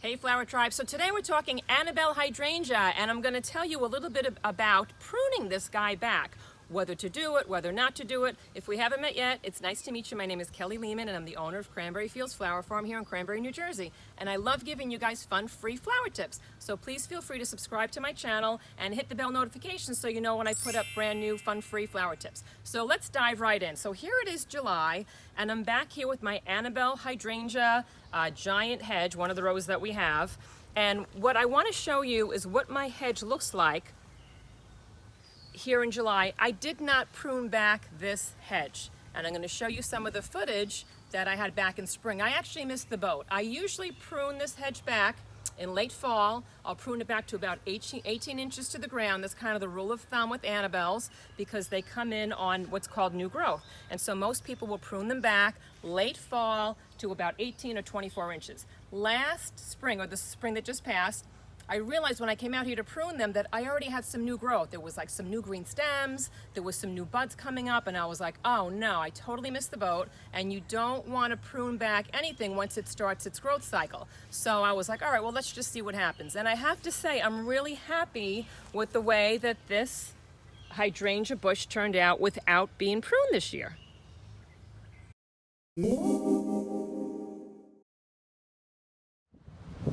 Hey Flower Tribe, so today we're talking Annabelle Hydrangea, and I'm going to tell you a little bit about pruning this guy back. Whether to do it, whether not to do it. If we haven't met yet, it's nice to meet you. My name is Kelly Lehman and I'm the owner of Cranbury Fields Flower Farm here in Cranbury, New Jersey. And I love giving you guys fun, free flower tips. So please feel free to subscribe to my channel and hit the bell notification so you know when I put up brand new, fun, free flower tips. So let's dive right in. So here it is July, and I'm back here with my Annabelle Hydrangea giant hedge, one of the rows that we have. And what I want to show you is what my hedge looks like here in July. I did not prune back this hedge, and I'm going to show you some of the footage that I had back in spring. I actually missed the boat. I usually prune this hedge back in late fall. I'll prune it back to about 18 inches to the ground. That's kind of the rule of thumb with Annabelles because they come in on what's called new growth. And so most people will prune them back late fall to about 18 or 24 inches. Last spring, or the spring that just passed, I realized when I came out here to prune them that I already had some new growth. There was like some new green stems, there was some new buds coming up, and I was like, oh no, I totally missed the boat. And you don't want to prune back anything once it starts its growth cycle. So I was like, all right, well, let's just see what happens. And I have to say, I'm really happy with the way that this hydrangea bush turned out without being pruned this year.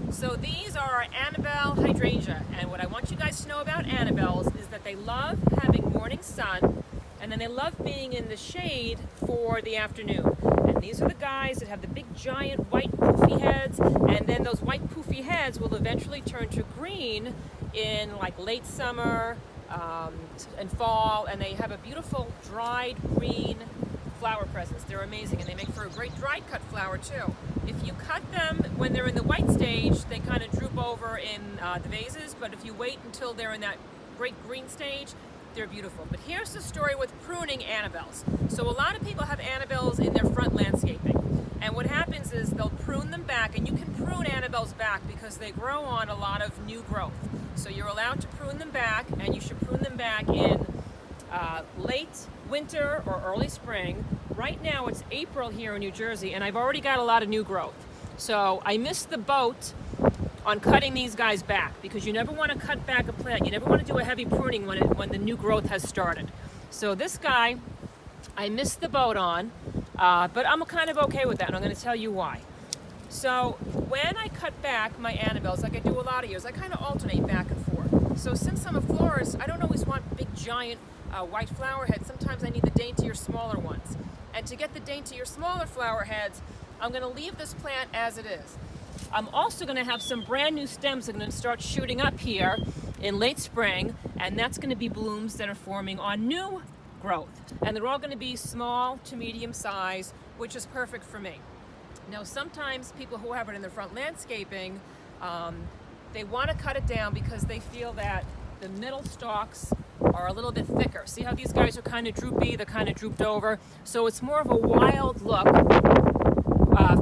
So these are our Annabelle Hydrangea, and what I want you guys to know about Annabelles is that they love having morning sun, and then they love being in the shade for the afternoon. And these are the guys that have the big giant white poofy heads, and then those white poofy heads will eventually turn to green in like late summer and fall, and they have a beautiful dried green flower presence. They're amazing, and they make for a great dried cut flower too. If you cut them when they're in the white stage, they kind of droop over in the vases, but if you wait until they're in that great green stage, they're beautiful. But here's the story with pruning Annabelles. So a lot of people have Annabelles in their front landscaping, and what happens is they'll prune them back, and you can prune Annabelles back because they grow on a lot of new growth. So you're allowed to prune them back, and you should prune them back in late winter or early spring. Right now it's April here in New Jersey, and I've already got a lot of new growth. So I missed the boat on cutting these guys back because you never want to cut back a plant. You never want to do a heavy pruning when the new growth has started. So this guy, I missed the boat on, but I'm kind of okay with that, and I'm going to tell you why. So when I cut back my Annabelles, like I do a lot of years, I kind of alternate back and forth. So since I'm a florist, I don't always want big giant white flower heads. Sometimes I need the daintier, smaller ones. And to get the daintier, smaller flower heads, I'm going to leave this plant as it is. I'm also going to have some brand new stems that are going to start shooting up here in late spring, and that's going to be blooms that are forming on new growth. And they're all going to be small to medium size, which is perfect for me. Now, sometimes people who have it in their front landscaping, they want to cut it down because they feel that the middle stalks are a little bit thicker. See how these guys are kind of droopy? They're kind of drooped over. So it's more of a wild look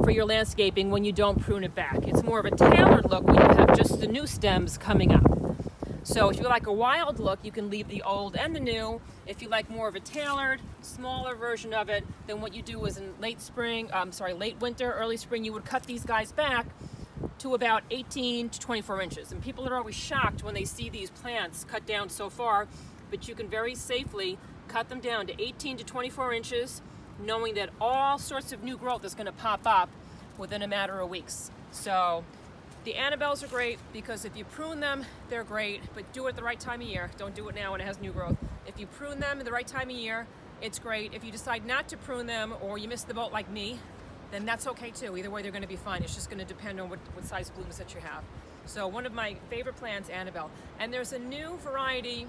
for your landscaping when you don't prune it back. It's more of a tailored look when you have just the new stems coming up. So if you like a wild look, you can leave the old and the new. If you like more of a tailored, smaller version of it, then what you do is in late winter, early spring, you would cut these guys back to about 18 to 24 inches. And people are always shocked when they see these plants cut down so far, but you can very safely cut them down to 18 to 24 inches, knowing that all sorts of new growth is going to pop up within a matter of weeks. So the Annabelles are great because if you prune them, they're great, but do it at the right time of year. Don't do it now when it has new growth. If you prune them at the right time of year, it's great. If you decide not to prune them or you miss the boat like me, then that's okay too. Either way, they're going to be fine. It's just going to depend on what size blooms that you have. So one of my favorite plants, Annabelle. And there's a new variety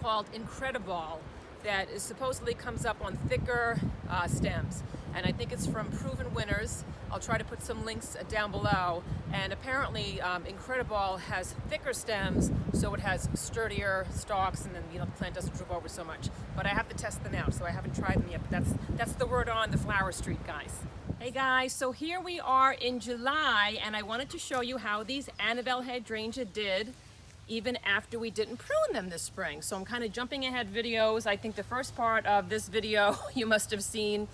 called Incredible that is supposedly comes up on thicker stems. And I think it's from Proven Winners. I'll try to put some links down below. And apparently Incredible has thicker stems, so it has sturdier stalks, and then the plant doesn't droop over so much. But I have to test them out, so I haven't tried them yet. But that's the word on the flower street, guys. Hey guys, so here we are in July, and I wanted to show you how these Annabelle Hydrangea did even after we didn't prune them this spring. So I'm kind of jumping ahead videos. I think the first part of this video you must have seen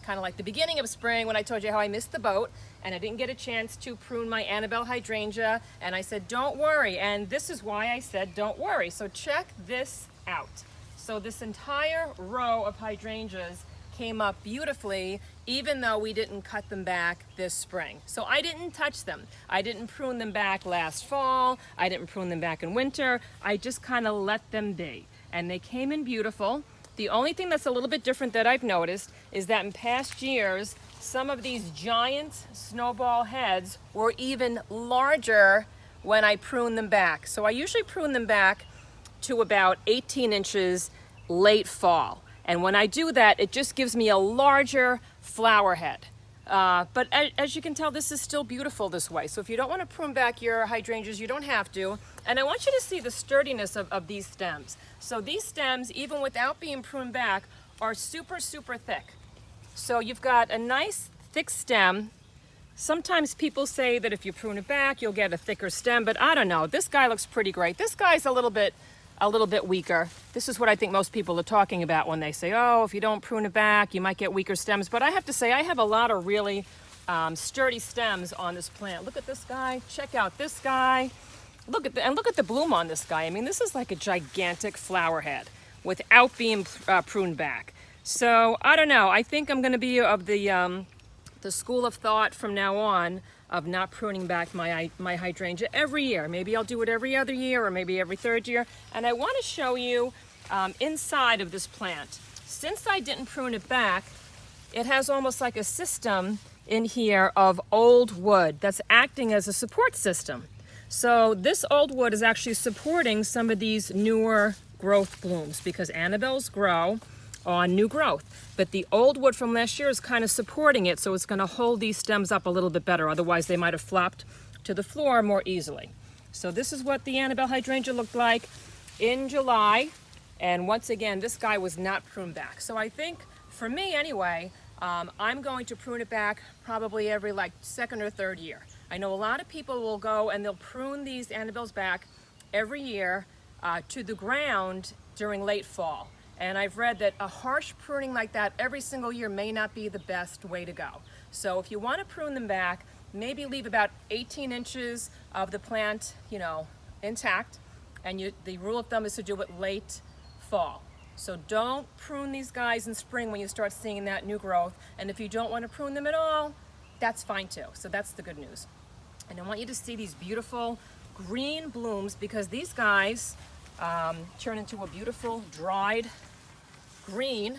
kind of like the beginning of spring when I told you how I missed the boat and I didn't get a chance to prune my Annabelle hydrangea, and I said don't worry, and this is why I said don't worry. So check this out. So this entire row of hydrangeas came up beautifully even though we didn't cut them back this spring. So I didn't touch them. I didn't prune them back last fall. I didn't prune them back in winter. I just kind of let them be. And they came in beautiful. The only thing that's a little bit different that I've noticed is that in past years, some of these giant snowball heads were even larger when I prune them back. So I usually prune them back to about 18 inches late fall. And when I do that, it just gives me a larger flower head. But as you can tell, this is still beautiful this way. So if you don't want to prune back your hydrangeas, you don't have to. And I want you to see the sturdiness of these stems. So these stems, even without being pruned back, are super, super thick. So you've got a nice thick stem. Sometimes people say that if you prune it back, you'll get a thicker stem, but I don't know. This guy looks pretty great. This guy's a little bit weaker. This is what I think most people are talking about when they say, oh, if you don't prune it back, you might get weaker stems. But I have to say, I have a lot of really sturdy stems on this plant. Look at this guy. Check out this guy. Look at the bloom on this guy. I mean, this is like a gigantic flower head without being pruned back. So I don't know. I think I'm going to be of the school of thought from now on of not pruning back my hydrangea every year. Maybe I'll do it every other year or maybe every third year. And I want to show you inside of this plant. Since I didn't prune it back, it has almost like a system in here of old wood that's acting as a support system. So this old wood is actually supporting some of these newer growth blooms because Annabelles grow on new growth. But the old wood from last year is kind of supporting it, so it's going to hold these stems up a little bit better. Otherwise, they might have flopped to the floor more easily. So this is what the Annabelle hydrangea looked like in July. And once again, this guy was not pruned back. So I think, for me anyway, I'm going to prune it back probably every like second or third year. I know a lot of people will go and they'll prune these Annabelles back every year to the ground during late fall. And I've read that a harsh pruning like that every single year may not be the best way to go. So if you want to prune them back, maybe leave about 18 inches of the plant, you know, intact. And the rule of thumb is to do it late fall. So don't prune these guys in spring when you start seeing that new growth. And if you don't want to prune them at all, that's fine too. So that's the good news. And I want you to see these beautiful green blooms because these guys turn into a beautiful dried green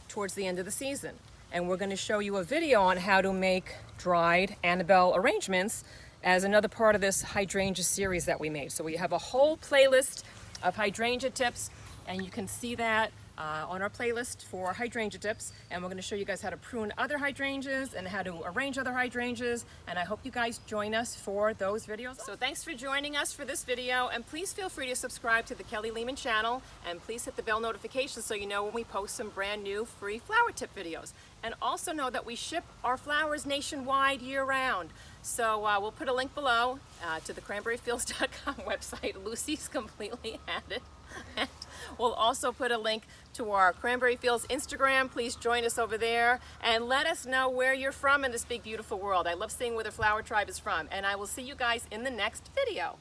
towards the end of the season. And we're going to show you a video on how to make dried Annabelle arrangements as another part of this hydrangea series that we made. So we have a whole playlist of hydrangea tips, and you can see that on our playlist for hydrangea tips. And we're going to show you guys how to prune other hydrangeas and how to arrange other hydrangeas. And I hope you guys join us for those videos. So thanks for joining us for this video. And please feel free to subscribe to the Kelly Lehman channel. And please hit the bell notification so you know when we post some brand new free flower tip videos. And also know that we ship our flowers nationwide year-round. So we'll put a link below to the cranberryfields.com website. Lucy's completely at it. And we'll also put a link to our Cranberry Fields Instagram. Please join us over there and let us know where you're from in this big, beautiful world. I love seeing where the flower tribe is from. And I will see you guys in the next video.